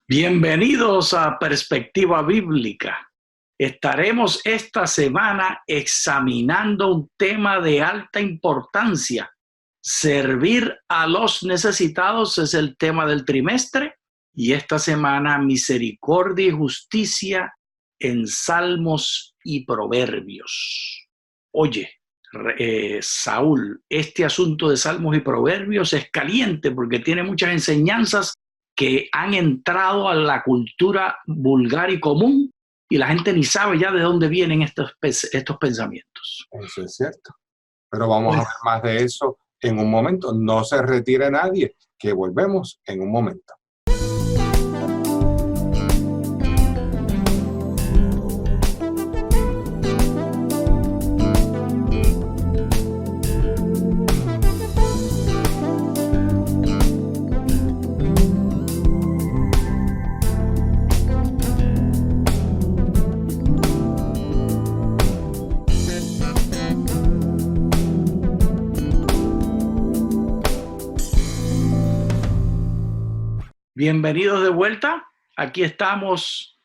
Bienvenidos a Perspectiva Bíblica. Estaremos esta semana examinando un tema de alta importancia. Servir a los necesitados es el tema del trimestre y esta semana misericordia y justicia en Salmos y Proverbios. Oye, Saúl, este asunto de Salmos y Proverbios es caliente porque tiene muchas enseñanzas que han entrado a la cultura vulgar y común y la gente ni sabe ya de dónde vienen estos pensamientos. Eso es cierto. Pero vamos a ver más de eso en un momento. No se retire nadie, que volvemos en un momento. Bienvenidos de vuelta. Aquí estamos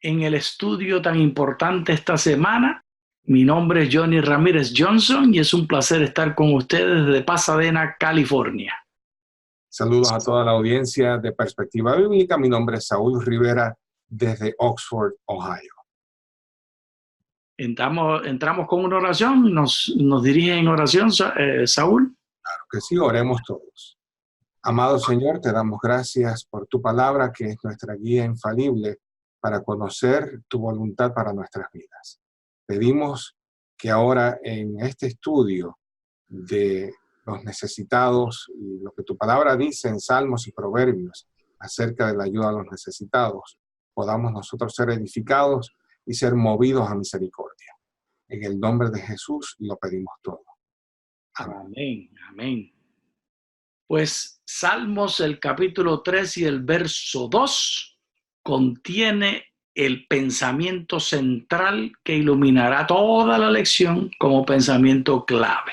en el estudio tan importante esta semana. Mi nombre es Johnny Ramírez Johnson y es un placer estar con ustedes desde Pasadena, California. Saludos a toda la audiencia de Perspectiva Bíblica. Mi nombre es Saúl Rivera desde Oxford, Ohio. Entramos con una oración. ¿Nos dirige en oración, Saúl? Claro que sí, oremos todos. Amado Señor, te damos gracias por tu palabra, que es nuestra guía infalible para conocer tu voluntad para nuestras vidas. Pedimos que ahora en este estudio de los necesitados y lo que tu palabra dice en Salmos y Proverbios acerca de la ayuda a los necesitados, podamos nosotros ser edificados y ser movidos a misericordia. En el nombre de Jesús lo pedimos todo. Amén. Amén. Pues Salmos, el capítulo 3 y el verso 2, contiene el pensamiento central que iluminará toda la lección como pensamiento clave.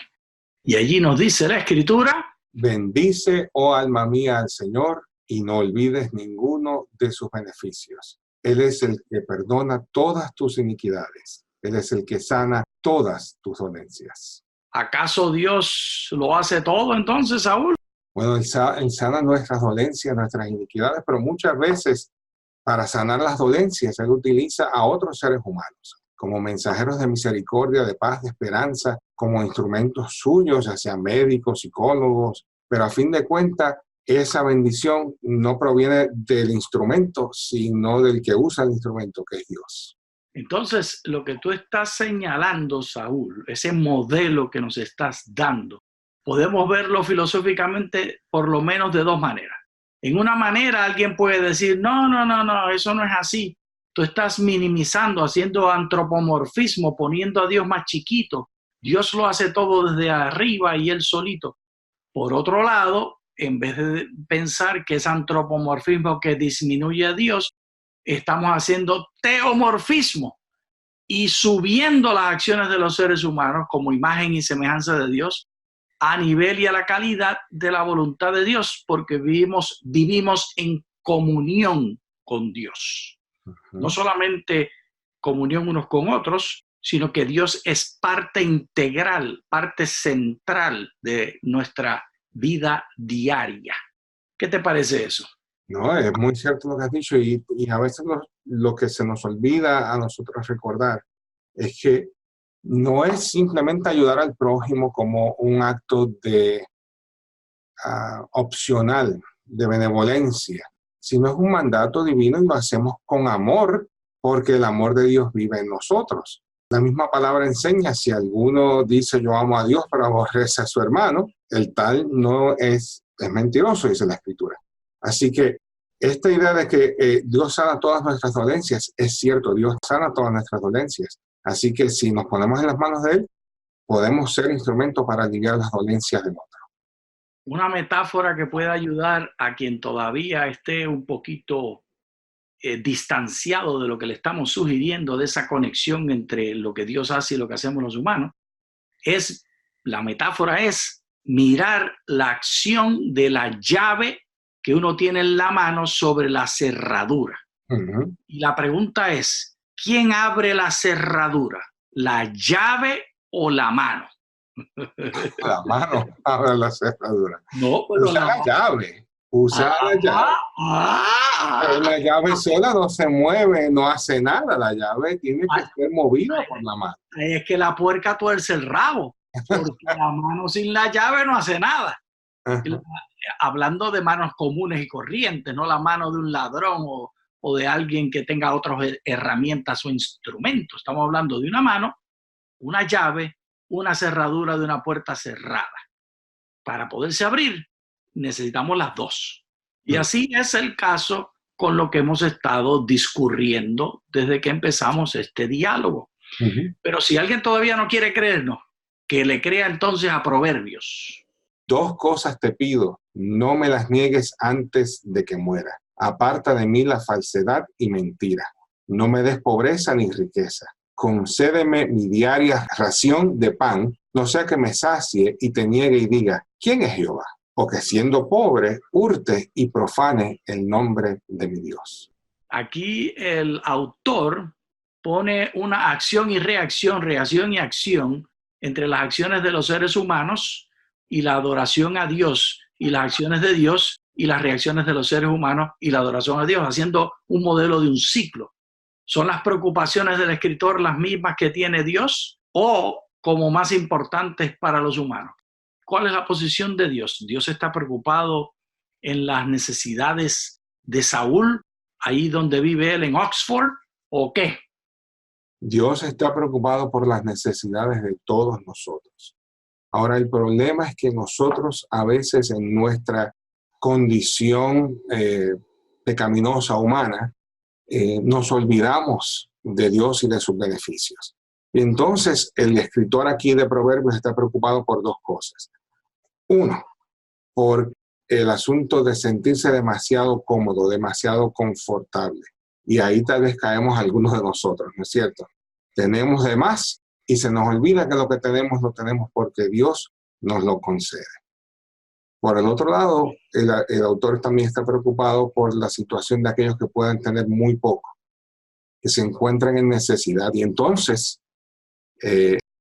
Y allí nos dice la Escritura: bendice, oh alma mía, al Señor, y no olvides ninguno de sus beneficios. Él es el que perdona todas tus iniquidades. Él es el que sana todas tus dolencias. ¿Acaso Dios lo hace todo entonces, Saúl? Bueno, Él sana nuestras dolencias, nuestras iniquidades, pero muchas veces para sanar las dolencias Él utiliza a otros seres humanos como mensajeros de misericordia, de paz, de esperanza, como instrumentos suyos, ya sean médicos, psicólogos, pero a fin de cuentas esa bendición no proviene del instrumento, sino del que usa el instrumento, que es Dios. Entonces, lo que tú estás señalando, Saúl, ese modelo que nos estás dando, podemos verlo filosóficamente por lo menos de dos maneras. En una manera alguien puede decir, no, eso no es así. Tú estás minimizando, haciendo antropomorfismo, poniendo a Dios más chiquito. Dios lo hace todo desde arriba y él solito. Por otro lado, en vez de pensar que es antropomorfismo que disminuye a Dios, estamos haciendo teomorfismo y subiendo las acciones de los seres humanos como imagen y semejanza de Dios a nivel y a la calidad de la voluntad de Dios, porque vivimos en comunión con Dios. No solamente comunión unos con otros, sino que Dios es parte integral, parte central de nuestra vida diaria. ¿Qué te parece eso? No, es muy cierto lo que has dicho y a veces lo que se nos olvida a nosotros recordar es que no es simplemente ayudar al prójimo como un acto de opcional, de benevolencia, sino es un mandato divino y lo hacemos con amor, porque el amor de Dios vive en nosotros. La misma palabra enseña, si alguno dice yo amo a Dios pero aborrece a su hermano, el tal no es mentiroso, dice la Escritura. Así que esta idea de que Dios sana todas nuestras dolencias, es cierto, Dios sana todas nuestras dolencias. Así que si nos ponemos en las manos de Él, podemos ser instrumento para aliviar las dolencias del otro. Una metáfora que pueda ayudar a quien todavía esté un poquito distanciado de lo que le estamos sugiriendo, de esa conexión entre lo que Dios hace y lo que hacemos los humanos, la metáfora es mirar la acción de la llave que uno tiene en la mano sobre la cerradura. Ujú. Y la pregunta es, ¿quién abre la cerradura? ¿La llave o la mano? La mano abre la cerradura. No, pero Usa la la mano. llave. Usa la llave. La llave sola no se mueve, no hace nada. La llave tiene que ser movida por la mano. Es que la puerca tuerce el rabo, porque la mano sin la llave no hace nada. Ajá. Hablando de manos comunes y corrientes, no la mano de un ladrón o de alguien que tenga otras herramientas o instrumentos. Estamos hablando de una mano, una llave, una cerradura de una puerta cerrada. Para poderse abrir, necesitamos las dos. Y así es el caso con lo que hemos estado discurriendo desde que empezamos este diálogo. Ujú. Pero si alguien todavía no quiere creernos, que le crea entonces a Proverbios. 2 cosas te pido, no me las niegues antes de que muera. Aparta de mí la falsedad y mentira. No me des pobreza ni riqueza. Concédeme mi diaria ración de pan, no sea que me sacie y te niegue y diga, ¿quién es Jehová? O que siendo pobre, hurte y profane el nombre de mi Dios. Aquí el autor pone una acción y reacción y acción entre las acciones de los seres humanos y la adoración a Dios, y las acciones de Dios y las reacciones de los seres humanos y la adoración a Dios, haciendo un modelo de un ciclo. ¿Son las preocupaciones del escritor las mismas que tiene Dios o como más importantes para los humanos? ¿Cuál es la posición de Dios? ¿Dios está preocupado en las necesidades de Saúl, ahí donde vive él en Oxford, o qué? Dios está preocupado por las necesidades de todos nosotros. Ahora, el problema es que nosotros a veces en nuestra condición pecaminosa humana, nos olvidamos de Dios y de sus beneficios. Y entonces el escritor aquí de Proverbios está preocupado por 2 cosas. Uno, por el asunto de sentirse demasiado cómodo, demasiado confortable. Y ahí tal vez caemos algunos de nosotros, ¿no es cierto? Tenemos de más y se nos olvida que lo que tenemos lo tenemos porque Dios nos lo concede. Por el otro lado, el autor también está preocupado por la situación de aquellos que pueden tener muy poco, que se encuentran en necesidad. Y entonces,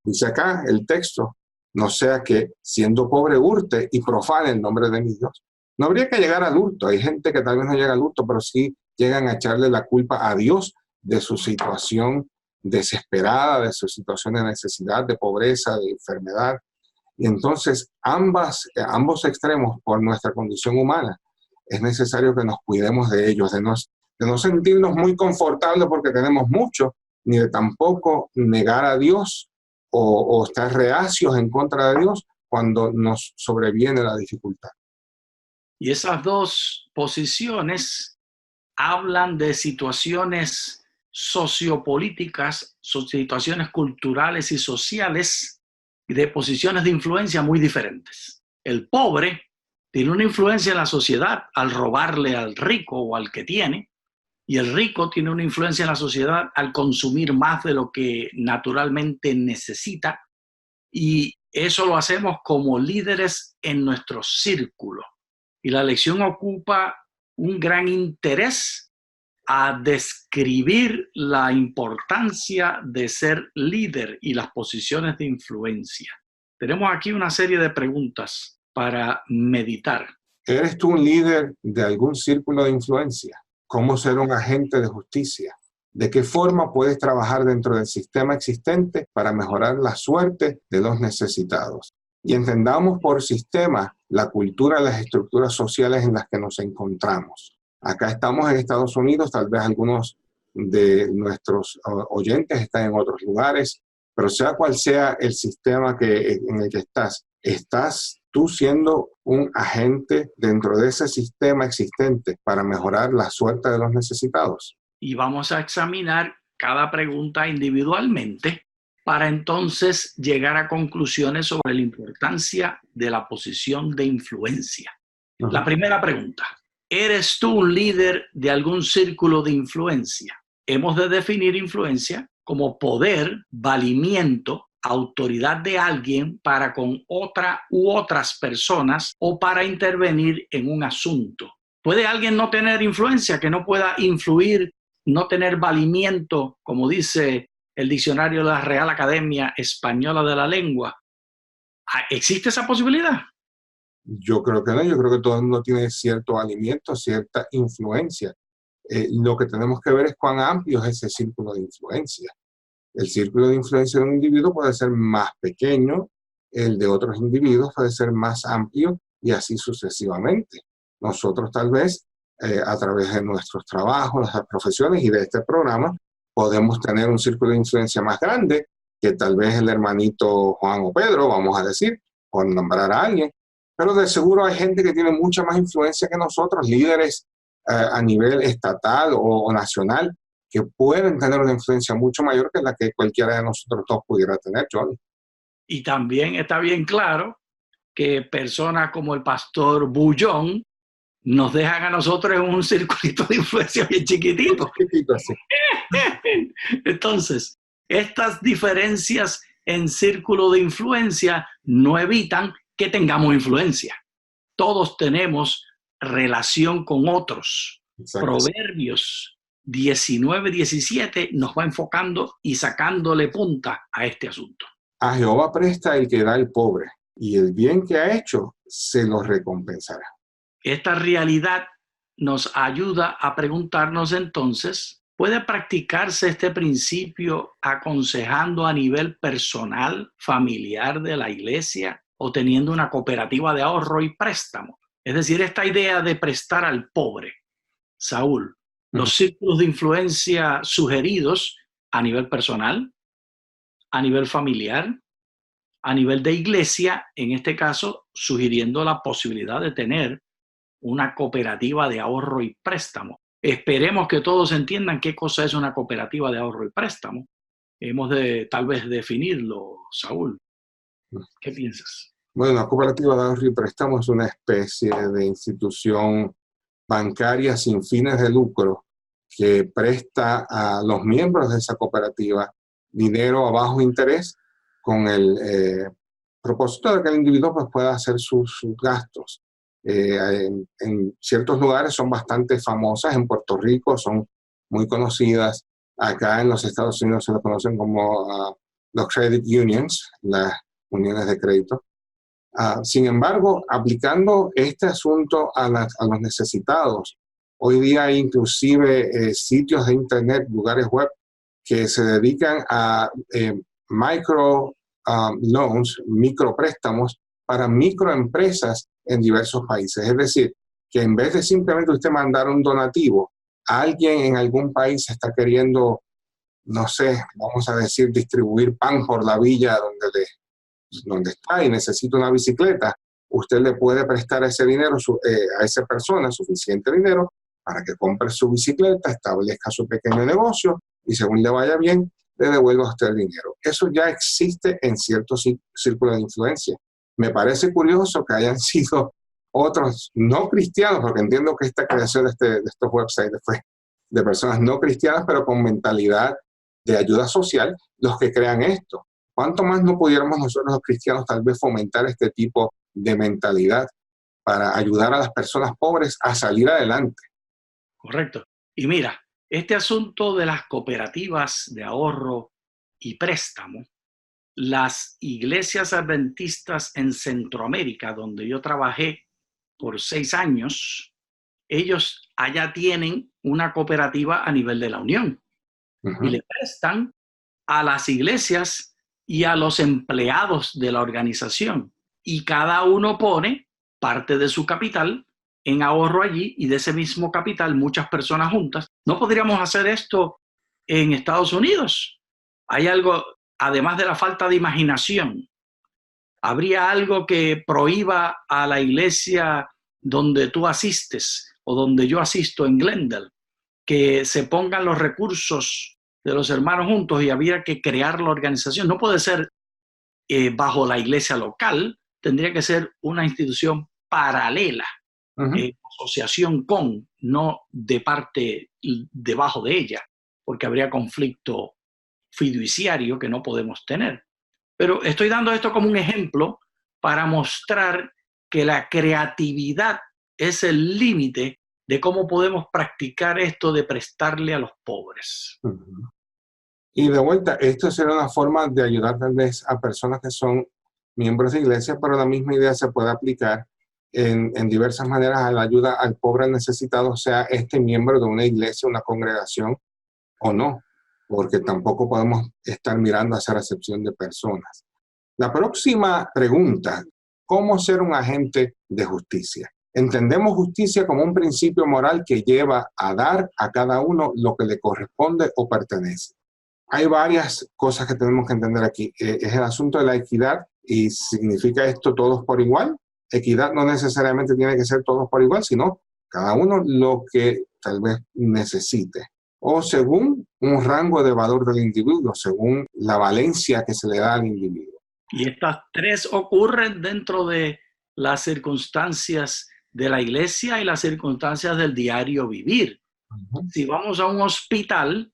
dice acá el texto, no sea que siendo pobre hurte y profane el nombre de mi Dios. No habría que llegar al hurto. Hay gente que tal vez no llega al hurto, pero sí llegan a echarle la culpa a Dios de su situación desesperada, de su situación de necesidad, de pobreza, de enfermedad. Y entonces ambos extremos, por nuestra condición humana, es necesario que nos cuidemos de ellos, de no sentirnos muy confortables porque tenemos mucho, ni de tampoco negar a Dios o estar reacios en contra de Dios cuando nos sobreviene la dificultad. Y esas dos posiciones hablan de situaciones sociopolíticas, situaciones culturales y sociales, de posiciones de influencia muy diferentes. El pobre tiene una influencia en la sociedad al robarle al rico o al que tiene, y el rico tiene una influencia en la sociedad al consumir más de lo que naturalmente necesita, y eso lo hacemos como líderes en nuestro círculo. Y la lección ocupa un gran interés a describir la importancia de ser líder y las posiciones de influencia. Tenemos aquí una serie de preguntas para meditar. ¿Eres tú un líder de algún círculo de influencia? ¿Cómo ser un agente de justicia? ¿De qué forma puedes trabajar dentro del sistema existente para mejorar la suerte de los necesitados? Y entendamos por sistema la cultura y las estructuras sociales en las que nos encontramos. Acá estamos en Estados Unidos, tal vez algunos de nuestros oyentes están en otros lugares, pero sea cual sea el sistema en el que ¿estás tú siendo un agente dentro de ese sistema existente para mejorar la suerte de los necesitados? Y vamos a examinar cada pregunta individualmente para entonces llegar a conclusiones sobre la importancia de la posición de influencia. Uh-huh. La primera pregunta, ¿eres tú un líder de algún círculo de influencia? Hemos de definir influencia como poder, valimiento, autoridad de alguien para con otra u otras personas o para intervenir en un asunto. ¿Puede alguien no tener influencia, que no pueda influir, no tener valimiento, como dice el diccionario de la Real Academia Española de la Lengua? ¿Existe esa posibilidad? Yo creo que no, yo creo que todo el mundo tiene cierto valimiento, cierta influencia. Lo que tenemos que ver es cuán amplio es ese círculo de influencia. El círculo de influencia de un individuo puede ser más pequeño, el de otros individuos puede ser más amplio y así sucesivamente. Nosotros tal vez a través de nuestros trabajos, nuestras profesiones y de este programa podemos tener un círculo de influencia más grande que tal vez el hermanito Juan o Pedro, vamos a decir, por nombrar a alguien. Pero de seguro hay gente que tiene mucha más influencia que nosotros, líderes a nivel estatal o nacional, que pueden tener una influencia mucho mayor que la que cualquiera de nosotros dos pudiera tener, Johnny. Y también está bien claro que personas como el pastor Bullón nos dejan a nosotros en un circulito de influencia bien chiquitito. Así. Entonces, estas diferencias en círculo de influencia no evitan que tengamos influencia. Todos tenemos relación con otros. Exacto. Proverbios 19-17 nos va enfocando y sacándole punta a este asunto. A Jehová presta el que da al pobre, y el bien que ha hecho se lo recompensará. Esta realidad nos ayuda a preguntarnos entonces, ¿puede practicarse este principio aconsejando a nivel personal, familiar de la iglesia o teniendo una cooperativa de ahorro y préstamo? Es decir, esta idea de prestar al pobre. Saúl, los círculos de influencia sugeridos a nivel personal, a nivel familiar, a nivel de iglesia, en este caso, sugiriendo la posibilidad de tener una cooperativa de ahorro y préstamo. Esperemos que todos entiendan qué cosa es una cooperativa de ahorro y préstamo. Hemos de tal vez definirlo, Saúl. ¿Qué piensas? Bueno, la cooperativa de ahorro y préstamo es una especie de institución bancaria sin fines de lucro que presta a los miembros de esa cooperativa dinero a bajo interés con el propósito de que el individuo pues, pueda hacer sus gastos. En ciertos lugares son bastante famosas, en Puerto Rico son muy conocidas, acá en los Estados Unidos se lo conocen como los credit unions, las uniones de crédito. Sin embargo, aplicando este asunto a los necesitados, hoy día hay inclusive sitios de internet, lugares web, que se dedican a micro loans, micropréstamos para microempresas en diversos países. Es decir, que en vez de simplemente usted mandar un donativo, alguien en algún país está queriendo, no sé, vamos a decir, distribuir pan por la villa donde está y necesita una bicicleta, usted le puede prestar ese dinero a esa persona, suficiente dinero, para que compre su bicicleta, establezca su pequeño negocio y según le vaya bien, le devuelva a usted el dinero. Eso ya existe en ciertos círculos de influencia. Me parece curioso que hayan sido otros no cristianos, porque entiendo que esta creación de estos websites fue de personas no cristianas, pero con mentalidad de ayuda social, los que crean esto. ¿Cuánto más no pudiéramos nosotros los cristianos tal vez fomentar este tipo de mentalidad para ayudar a las personas pobres a salir adelante? Correcto. Y mira, este asunto de las cooperativas de ahorro y préstamo, las iglesias adventistas en Centroamérica, donde yo trabajé por 6 años, ellos allá tienen una cooperativa a nivel de la Unión y le prestan a las iglesias y a los empleados de la organización. Y cada uno pone parte de su capital en ahorro allí y de ese mismo capital muchas personas juntas. ¿No podríamos hacer esto en Estados Unidos? Hay algo, además de la falta de imaginación, ¿habría algo que prohíba a la iglesia donde tú asistes o donde yo asisto en Glendale que se pongan los recursos de los hermanos juntos y habría que crear la organización? No puede ser bajo la iglesia local, tendría que ser una institución paralela, asociación con, no de parte debajo de ella, porque habría conflicto fiduciario que no podemos tener. Pero estoy dando esto como un ejemplo para mostrar que la creatividad es el límite de cómo podemos practicar esto de prestarle a los pobres. Ujú. Y de vuelta, esto sería una forma de ayudar tal vez a personas que son miembros de iglesia, pero la misma idea se puede aplicar en diversas maneras a la ayuda al pobre necesitado, sea este miembro de una iglesia, una congregación o no, porque tampoco podemos estar mirando a hacer acepción de personas. La próxima pregunta, ¿cómo ser un agente de justicia? Entendemos justicia como un principio moral que lleva a dar a cada uno lo que le corresponde o pertenece. Hay varias cosas que tenemos que entender aquí. Es el asunto de la equidad y significa esto todos por igual. Equidad no necesariamente tiene que ser todos por igual, sino cada uno lo que tal vez necesite. O según un rango de valor del individuo, según la valencia que se le da al individuo. Y estas tres ocurren dentro de las circunstancias de la iglesia y las circunstancias del diario vivir. Si vamos a un hospital,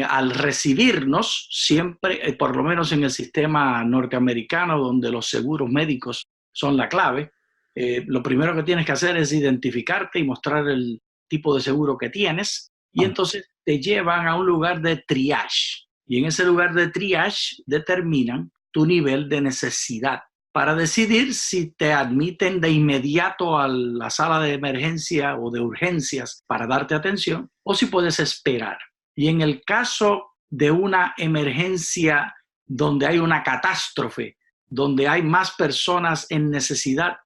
al recibirnos, siempre, por lo menos en el sistema norteamericano, donde los seguros médicos son la clave, lo primero que tienes que hacer es identificarte y mostrar el tipo de seguro que tienes, y entonces te llevan a un lugar de triage. Y en ese lugar de triage determinan tu nivel de necesidad para decidir si te admiten de inmediato a la sala de emergencia o de urgencias para darte atención o si puedes esperar. Y en el caso de una emergencia donde hay una catástrofe, donde hay más personas en necesidad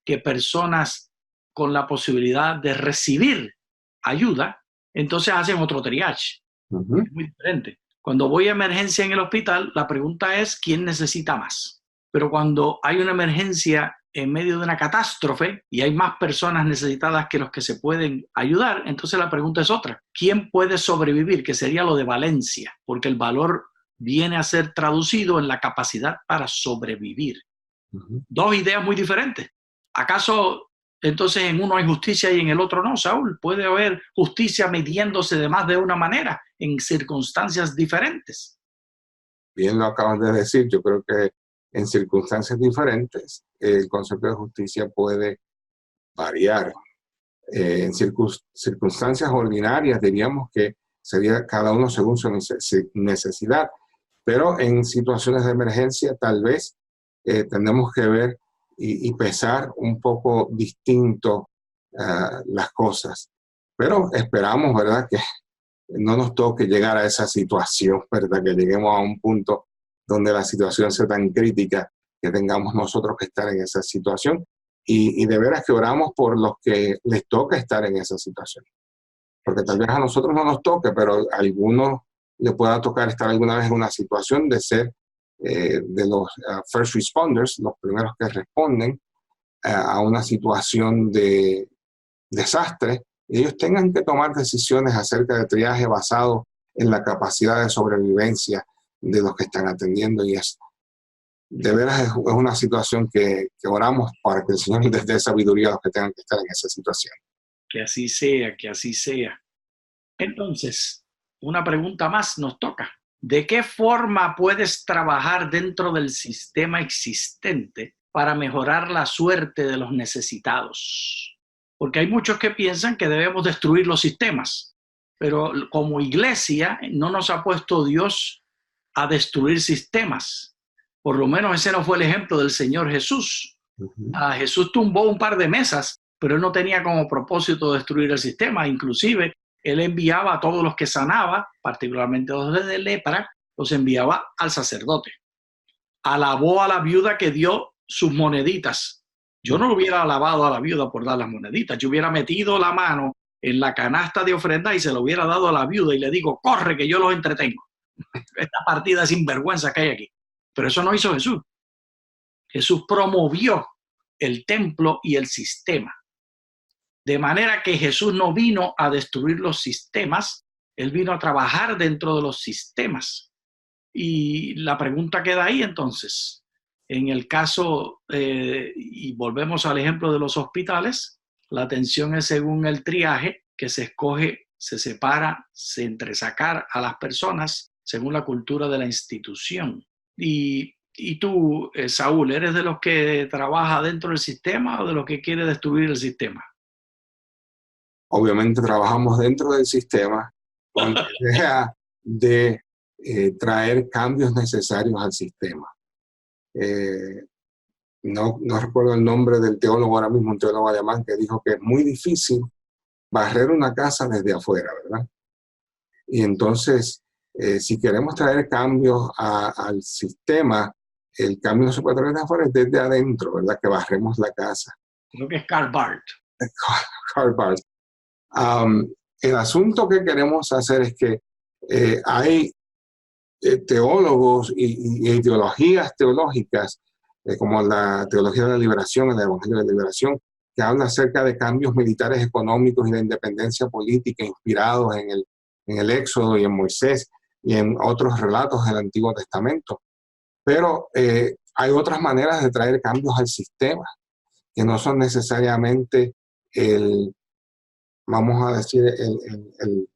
que personas con la posibilidad de recibir ayuda, entonces hacen otro triage. Es muy diferente. Cuando voy a emergencia en el hospital, la pregunta es ¿quién necesita más? Pero cuando hay una emergencia en medio de una catástrofe y hay más personas necesitadas que los que se pueden ayudar, entonces la pregunta es otra. ¿Quién puede sobrevivir? Que sería lo de valencia, porque el valor viene a ser traducido en la capacidad para sobrevivir. Dos ideas muy diferentes. ¿Acaso entonces en uno hay justicia y en el otro no, Saúl? ¿Puede haber justicia midiéndose de más de una manera en circunstancias diferentes? Bien lo acabas de decir, yo creo que en circunstancias diferentes el concepto de justicia puede variar. En circunstancias ordinarias diríamos que sería cada uno según su necesidad, pero en situaciones de emergencia tal vez tenemos que ver y pesar un poco distinto las cosas. Pero esperamos, ¿verdad?, que no nos toque llegar a esa situación, ¿verdad?, que lleguemos a un punto donde la situación sea tan crítica que tengamos nosotros que estar en esa situación. Y de veras que oramos por los que les toca estar en esa situación. Porque tal vez a nosotros no nos toque, pero a algunos le pueda tocar estar alguna vez en una situación de ser de los first responders, los primeros que responden a una situación de desastre, y ellos tengan que tomar decisiones acerca de triaje basado en la capacidad de sobrevivencia de los que están atendiendo. Y es de veras es una situación que oramos para que el Señor les dé sabiduría a los que tengan que estar en esa situación. Que así sea, que así sea. Entonces, una pregunta más nos toca. ¿De qué forma puedes trabajar dentro del sistema existente para mejorar la suerte de los necesitados? Porque hay muchos que piensan que debemos destruir los sistemas, pero como iglesia no nos ha puesto Dios a destruir sistemas. Por lo menos ese no fue el ejemplo del Señor Jesús. Jesús tumbó un par de mesas, pero él no tenía como propósito destruir el sistema. Inclusive, él enviaba a todos los que sanaba, particularmente los de lepra, los enviaba al sacerdote. Alabó a la viuda que dio sus moneditas. Yo no hubiera alabado a la viuda por dar las moneditas. Yo hubiera metido la mano en la canasta de ofrenda y se lo hubiera dado a la viuda y le digo, corre que yo los entretengo. Esta partida sinvergüenza que hay aquí. Pero eso no hizo Jesús. Jesús promovió el templo y el sistema. De manera que Jesús no vino a destruir los sistemas, él vino a trabajar dentro de los sistemas. Y la pregunta queda ahí entonces. En el caso, y volvemos al ejemplo de los hospitales, la atención es según el triaje que se escoge, se separa, se entresacar a las personas según la cultura de la institución. Y tú, Saúl, ¿eres de los que trabaja dentro del sistema o de los que quiere destruir el sistema? obviamente trabajamos dentro del sistema con la idea de traer cambios necesarios al sistema. No recuerdo el nombre del teólogo ahora mismo, un teólogo alemán que dijo que es muy difícil barrer una casa desde afuera, ¿verdad? Y entonces, si queremos traer cambios al sistema, el cambio no se puede traer desde afuera, es desde adentro, ¿verdad? Que barremos la casa. Creo que es Karl Barth. Karl Barth. El asunto que queremos hacer es que hay teólogos y ideologías teológicas, como la teología de la liberación, el evangelio de la liberación, que habla acerca de cambios militares, económicos y de independencia política inspirados en el Éxodo y en Moisés y en otros relatos del Antiguo Testamento. Pero hay otras maneras de traer cambios al sistema, que no son necesariamente vamos a decir, el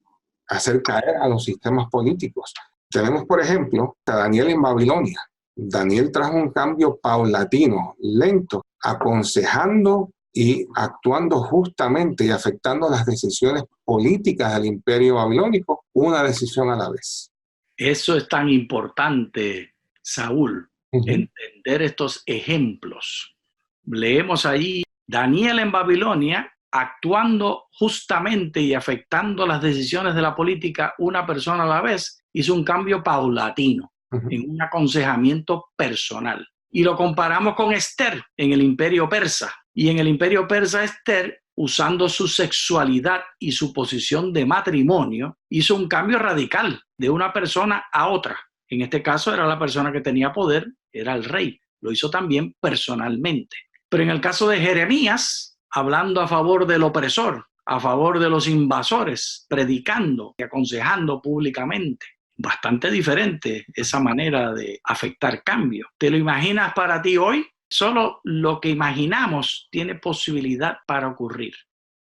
hacer caer a los sistemas políticos. Tenemos, por ejemplo, a Daniel en Babilonia. Daniel trajo un cambio paulatino, lento, aconsejando y actuando justamente y afectando las decisiones políticas del imperio babilónico, una decisión a la vez. Eso es tan importante, Saúl, entender estos ejemplos. Leemos ahí Daniel en Babilonia actuando justamente y afectando las decisiones de la política una persona a la vez, hizo un cambio paulatino en un aconsejamiento personal. Y lo comparamos con Esther en el imperio persa. Y en el imperio persa, Esther, usando su sexualidad y su posición de matrimonio, hizo un cambio radical de una persona a otra. En este caso era la persona que tenía poder, era el rey. Lo hizo también personalmente. Pero en el caso de Jeremías, hablando a favor del opresor, a favor de los invasores, predicando y aconsejando públicamente. Bastante diferente esa manera de afectar cambio. ¿Te lo imaginas para ti hoy? Solo lo que imaginamos tiene posibilidad para ocurrir.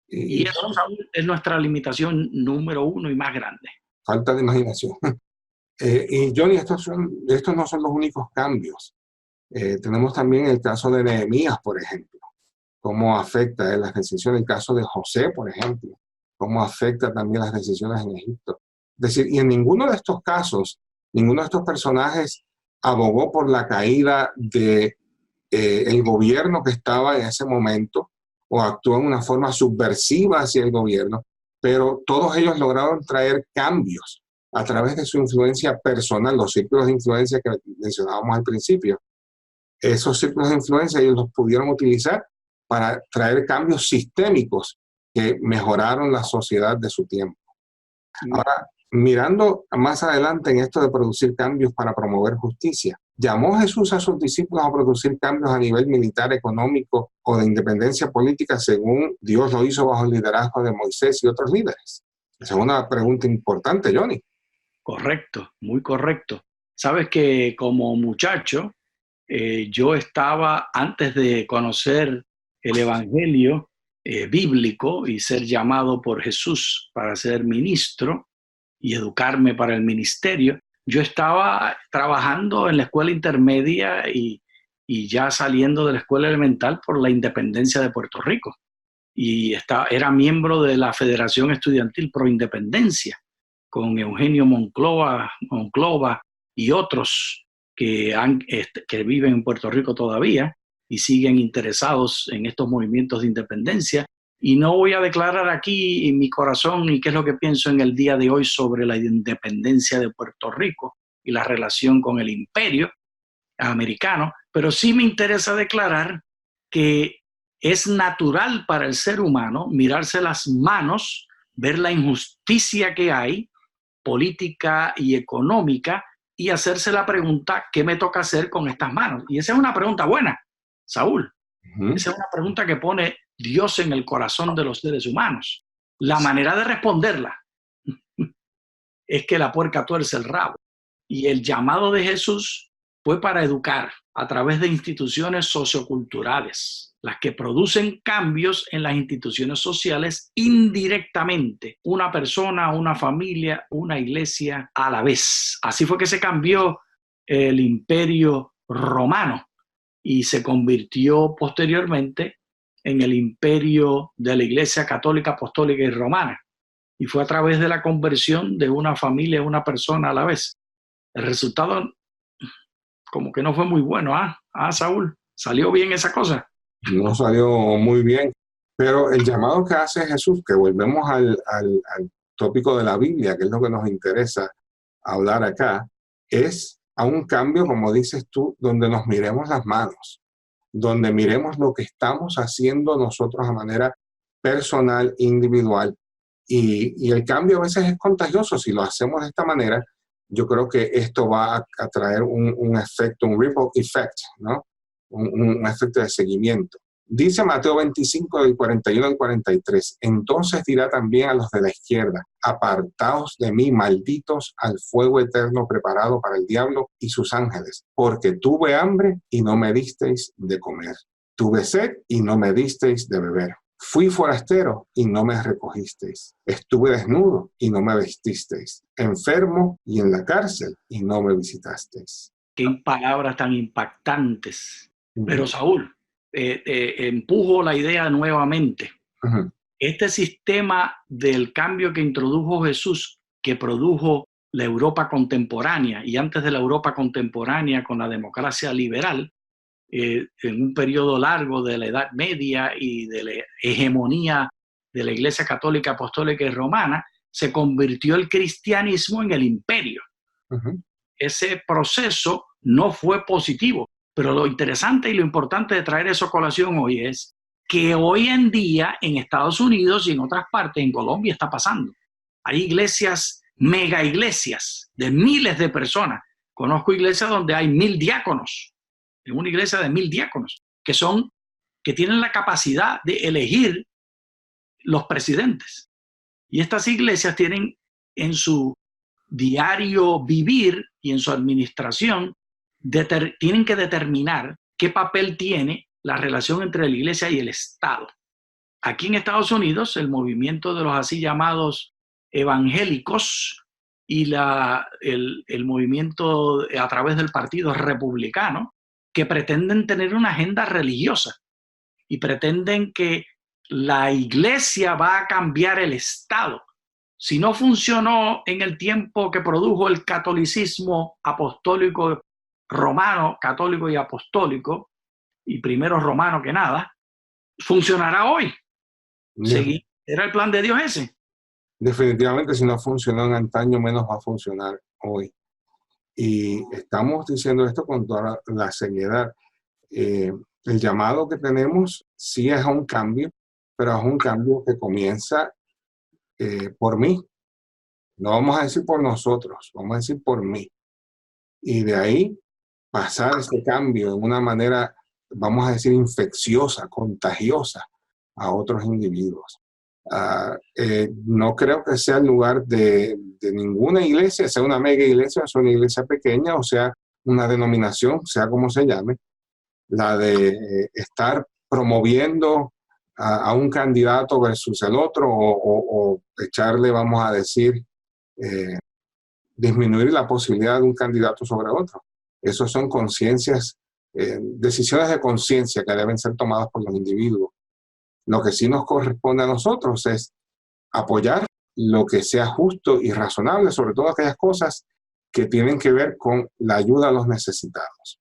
Y eso es nuestra limitación número uno y más grande. Falta de imaginación. Y Johnny, estos no son los únicos cambios. Tenemos también el caso de Nehemías, por ejemplo. Cómo afecta las decisiones, el caso de José, por ejemplo. Cómo afecta también las decisiones en Egipto. Es decir, y en ninguno de estos casos, ninguno de estos personajes abogó por la caída de el gobierno que estaba en ese momento o actuó en una forma subversiva hacia el gobierno, pero todos ellos lograron traer cambios a través de su influencia personal, los círculos de influencia que mencionábamos al principio. Esos círculos de influencia ellos los pudieron utilizar para traer cambios sistémicos que mejoraron la sociedad de su tiempo. Ahora, mirando más adelante en esto de producir cambios para promover justicia, ¿llamó Jesús a sus discípulos a producir cambios a nivel militar, económico o de independencia política según Dios lo hizo bajo el liderazgo de Moisés y otros líderes? Esa es una pregunta importante, Johnny. Correcto, muy correcto. Sabes que como muchacho, yo estaba, antes de conocer el evangelio bíblico y ser llamado por Jesús para ser ministro y educarme para el ministerio, yo estaba trabajando en la escuela intermedia y ya saliendo de la escuela elemental por la independencia de Puerto Rico. Y era miembro de la Federación Estudiantil Pro Independencia, con Eugenio Monclova y otros que viven en Puerto Rico todavía y siguen interesados en estos movimientos de independencia. Y no voy a declarar aquí mi corazón y qué es lo que pienso en el día de hoy sobre la independencia de Puerto Rico y la relación con el imperio americano, pero sí me interesa declarar que es natural para el ser humano mirarse las manos, ver la injusticia que hay, política y económica, y hacerse la pregunta, ¿qué me toca hacer con estas manos? Y esa es una pregunta buena, Saúl. Esa es una pregunta que pone Dios en el corazón de los seres humanos. La manera de responderla es que la puerca tuerce el rabo. Y el llamado de Jesús fue para educar a través de instituciones socioculturales, las que producen cambios en las instituciones sociales indirectamente, una persona, una familia, una iglesia a la vez. Así fue que se cambió el imperio romano y se convirtió posteriormente en el imperio de la Iglesia Católica, Apostólica y Romana. Y fue a través de la conversión de una familia, una persona a la vez. El resultado como que no fue muy bueno, Saúl. ¿Salió bien esa cosa? No salió muy bien, pero el llamado que hace Jesús, que volvemos al tópico de la Biblia, que es lo que nos interesa hablar acá, es a un cambio, como dices tú, donde nos miremos las manos, donde miremos lo que estamos haciendo nosotros de manera personal, individual, y el cambio a veces es contagioso. Si lo hacemos de esta manera, yo creo que esto va a traer un efecto, un ripple effect, ¿no? Un efecto de seguimiento. Dice Mateo 25, del 41 al 43, entonces dirá también a los de la izquierda, apartaos de mí, malditos, al fuego eterno preparado para el diablo y sus ángeles, porque tuve hambre y no me disteis de comer, tuve sed y no me disteis de beber, fui forastero y no me recogisteis, estuve desnudo y no me vestisteis, enfermo y en la cárcel y no me visitasteis. Qué palabras tan impactantes. Pero Saúl, empujo la idea nuevamente. Este sistema del cambio que introdujo Jesús, que produjo la Europa contemporánea, y antes de la Europa contemporánea con la democracia liberal, en un periodo largo de la Edad Media y de la hegemonía de la Iglesia Católica, Apostólica y Romana, se convirtió el cristianismo en el imperio. Ese proceso no fue positivo. Pero lo interesante y lo importante de traer eso a colación hoy es que hoy en día en Estados Unidos y en otras partes, en Colombia, está pasando. Hay iglesias, mega iglesias de miles de personas. Conozco iglesias donde hay 1000 diáconos. En una iglesia de 1000 diáconos, que tienen la capacidad de elegir los presidentes. Y estas iglesias tienen en su diario vivir y en su administración tienen que determinar qué papel tiene la relación entre la iglesia y el Estado. Aquí en Estados Unidos, el movimiento de los así llamados evangélicos y el movimiento a través del Partido Republicano, que pretenden tener una agenda religiosa y pretenden que la iglesia va a cambiar el Estado. Si no funcionó en el tiempo que produjo el catolicismo apostólico romano, católico y apostólico, y primero romano que nada, funcionará hoy. ¿Era el plan de Dios ese? Definitivamente, si no funcionó en antaño, menos va a funcionar hoy. Y estamos diciendo esto con toda la seriedad. El llamado que tenemos sí es a un cambio, pero es un cambio que comienza por mí. No vamos a decir por nosotros, vamos a decir por mí. Y de ahí pasar ese cambio de una manera, vamos a decir, infecciosa, contagiosa a otros individuos. No creo que sea el lugar de ninguna iglesia, sea una mega iglesia, sea una iglesia pequeña, o sea una denominación, sea como se llame, la de estar promoviendo a un candidato versus el otro o echarle, vamos a decir, disminuir la posibilidad de un candidato sobre otro. Esos son conciencias, decisiones de conciencia que deben ser tomadas por los individuos. Lo que sí nos corresponde a nosotros es apoyar lo que sea justo y razonable, sobre todo aquellas cosas que tienen que ver con la ayuda a los necesitados.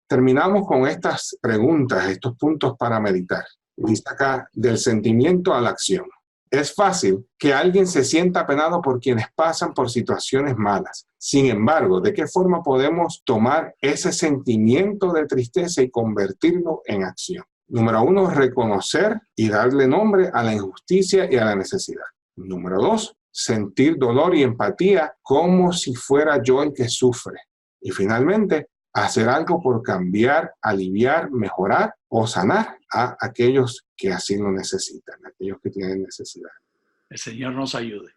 Terminamos con estas preguntas, estos puntos para meditar. Dice acá, del sentimiento a la acción. Es fácil que alguien se sienta apenado por quienes pasan por situaciones malas. Sin embargo, ¿de qué forma podemos tomar ese sentimiento de tristeza y convertirlo en acción? Número 1, reconocer y darle nombre a la injusticia y a la necesidad. Número 2, sentir dolor y empatía como si fuera yo el que sufre. Y finalmente, hacer algo por cambiar, aliviar, mejorar o sanar a aquellos que así lo necesitan, aquellos que tienen necesidad. El Señor nos ayude.